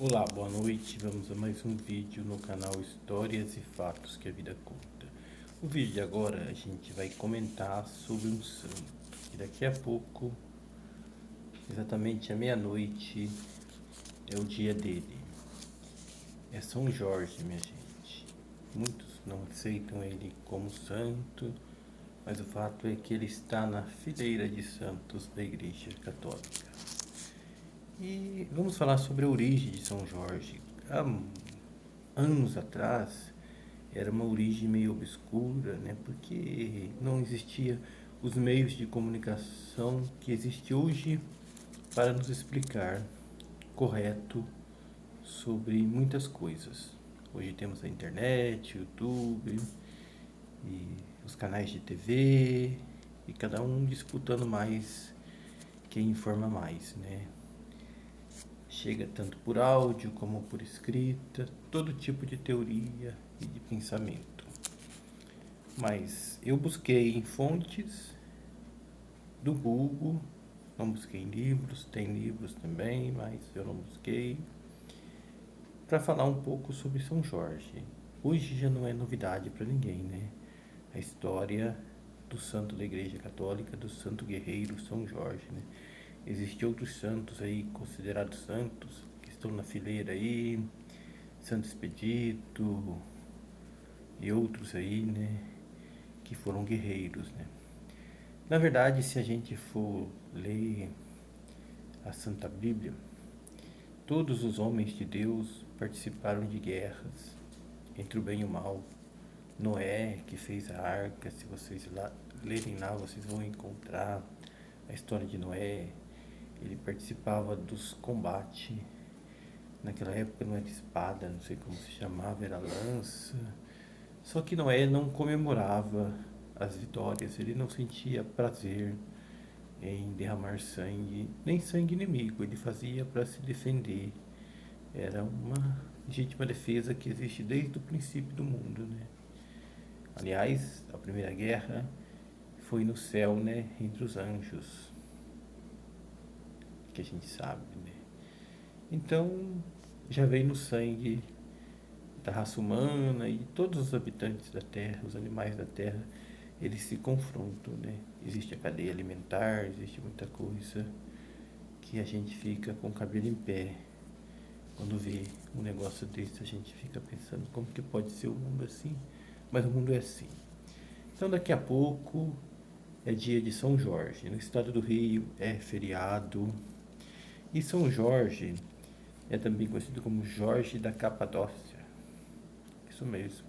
Olá, boa noite. Vamos a mais um vídeo no canal Histórias e Fatos que a Vida Conta. O vídeo de agora a gente vai comentar sobre um santo. E daqui a pouco, exatamente à meia-noite, é o dia dele. É São Jorge, minha gente. Muitos não aceitam ele como santo, mas o fato é que ele está na fileira de santos da Igreja Católica. E vamos falar sobre a origem de São Jorge. Há anos atrás era uma origem meio obscura, né? Porque não existia os meios de comunicação que existe hoje para nos explicar correto sobre muitas coisas. Hoje temos a internet, o YouTube e os canais de TV e cada um disputando mais quem informa mais, né? Chega tanto por áudio como por escrita, todo tipo de teoria e de pensamento. Mas eu busquei em fontes do Google, não busquei em livros, tem livros também, mas eu não busquei, para falar um pouco sobre São Jorge. Hoje já não é novidade para ninguém, né? A história do santo da Igreja Católica, do santo guerreiro São Jorge, né? Existem outros santos aí considerados santos que estão na fileira aí, Santo Expedito e outros aí, né, que foram guerreiros, né? Na verdade, se a gente for ler a Santa Bíblia, todos os homens de Deus participaram de guerras entre o bem e o mal. Noé, que fez a arca, se vocês lerem lá, vocês vão encontrar a história de Noé. Ele participava dos combates. Naquela época não era espada, não sei como se chamava, era lança. Só que Noé não comemorava as vitórias, ele não sentia prazer em derramar sangue, nem sangue inimigo, ele fazia para se defender. Era uma legítima defesa que existe desde o princípio do mundo, né? Aliás, a primeira guerra foi no céu, né, entre os anjos, que a gente sabe, né? Então, já veio no sangue da raça humana e todos os habitantes da Terra, os animais da Terra, eles se confrontam, né? Existe a cadeia alimentar, existe muita coisa que a gente fica com o cabelo em pé. Quando vê um negócio desse, a gente fica pensando como que pode ser o mundo assim, mas o mundo é assim. Então daqui a pouco é dia de São Jorge. No estado do Rio é feriado. E São Jorge é também conhecido como Jorge da Capadócia. Isso mesmo.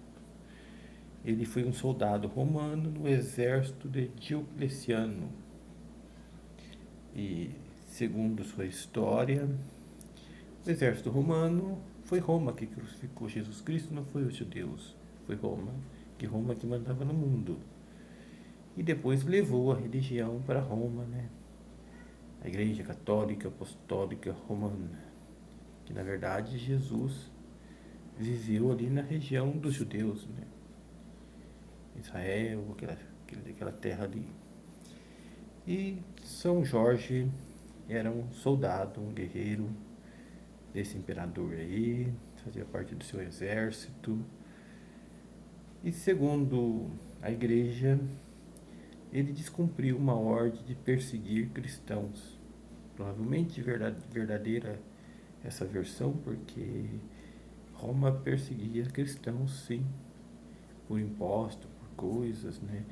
Ele foi um soldado romano no exército de Diocleciano. E, segundo sua história, o exército romano foi Roma que crucificou Jesus Cristo, não foi os judeus. Foi Roma que mandava no mundo. E depois levou a religião para Roma, né? A Igreja Católica Apostólica Romana. Que na verdade Jesus viveu ali na região dos judeus, né? Israel, aquela terra ali. E São Jorge era um soldado, um guerreiro desse imperador aí, fazia parte do seu exército. E segundo a igreja, ele descumpriu uma ordem de perseguir cristãos. Provavelmente verdadeira essa versão, porque Roma perseguia cristãos, sim, por impostos, por coisas, né?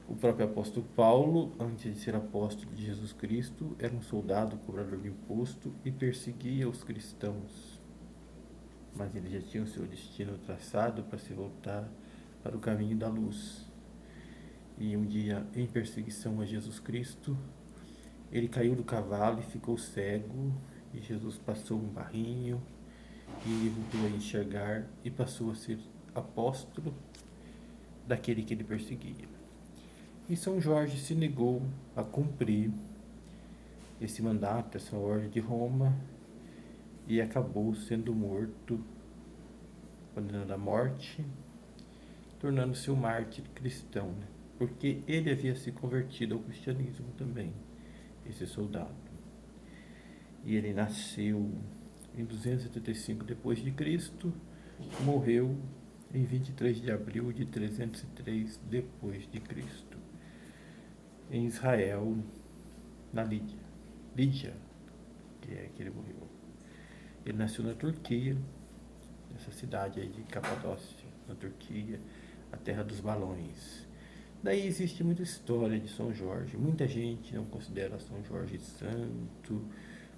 O próprio apóstolo Paulo, antes de ser apóstolo de Jesus Cristo, era um soldado cobrador de imposto e perseguia os cristãos. Mas ele já tinha o seu destino traçado para se voltar para o caminho da luz. E um dia, em perseguição a Jesus Cristo, ele caiu do cavalo e ficou cego. E Jesus passou um barrinho e ele voltou a enxergar e passou a ser apóstolo daquele que ele perseguia. E São Jorge se negou a cumprir esse mandato, essa ordem de Roma, e acabou sendo morto, condenado à morte, tornando-se um mártir cristão, né? Porque ele havia se convertido ao cristianismo também, esse soldado. E ele nasceu em 275 depois de Cristo, morreu em 23 de abril de 303 depois de Cristo, em Israel, na Lídia, que é que ele morreu. Ele nasceu na Turquia, nessa cidade aí de Capadócia, na Turquia, a terra dos balões. Daí existe muita história de São Jorge. Muita gente não considera São Jorge santo,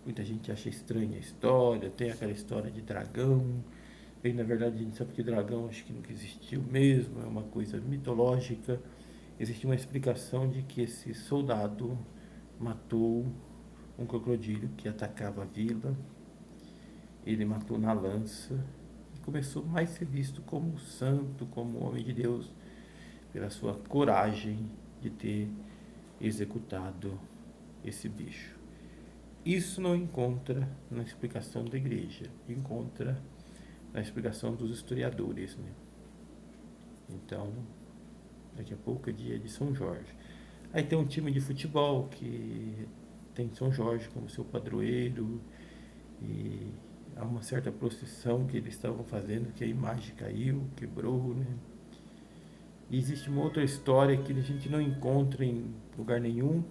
muita gente acha estranha a história, tem aquela história de dragão. Bem, na verdade, a gente sabe que dragão acho que nunca existiu mesmo, é uma coisa mitológica. Existe uma explicação de que esse soldado matou um crocodilo que atacava a vila. Ele matou na lança e começou mais a ser visto como santo, como homem de Deus, pela sua coragem de ter executado esse bicho. Isso não encontra na explicação da igreja, encontra na explicação dos historiadores, né? Então, daqui a pouco é dia de São Jorge. Aí tem um time de futebol que tem São Jorge como seu padroeiro, e há uma certa procissão que eles estavam fazendo, que a imagem caiu, quebrou, né? E existe uma outra história que a gente não encontra em lugar nenhum.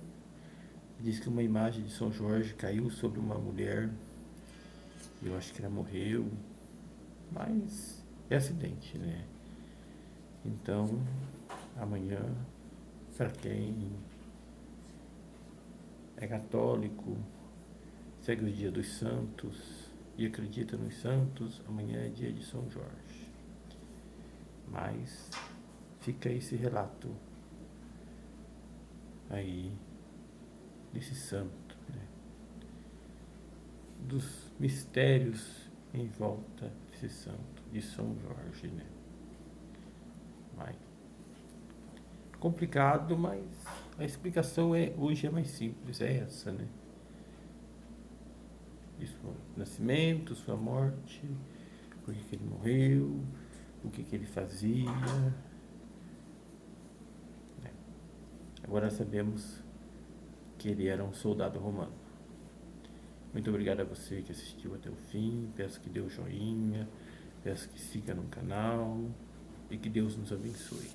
Diz que uma imagem de São Jorge caiu sobre uma mulher, e eu acho que ela morreu, mas é acidente, né? Então, amanhã, para quem é católico, segue o dia dos santos e acredita nos santos, amanhã é dia de São Jorge. Mas fica esse relato aí desse santo, né? Dos mistérios em volta desse santo, de São Jorge, né? Mas complicado, mas a explicação hoje é mais simples, é essa, né? De seu nascimento, sua morte, por que ele morreu, o que ele fazia, né? Agora sabemos que ele era um soldado romano. Muito obrigado a você que assistiu até o fim. Peço que dê o joinha, peço que siga no canal e que Deus nos abençoe.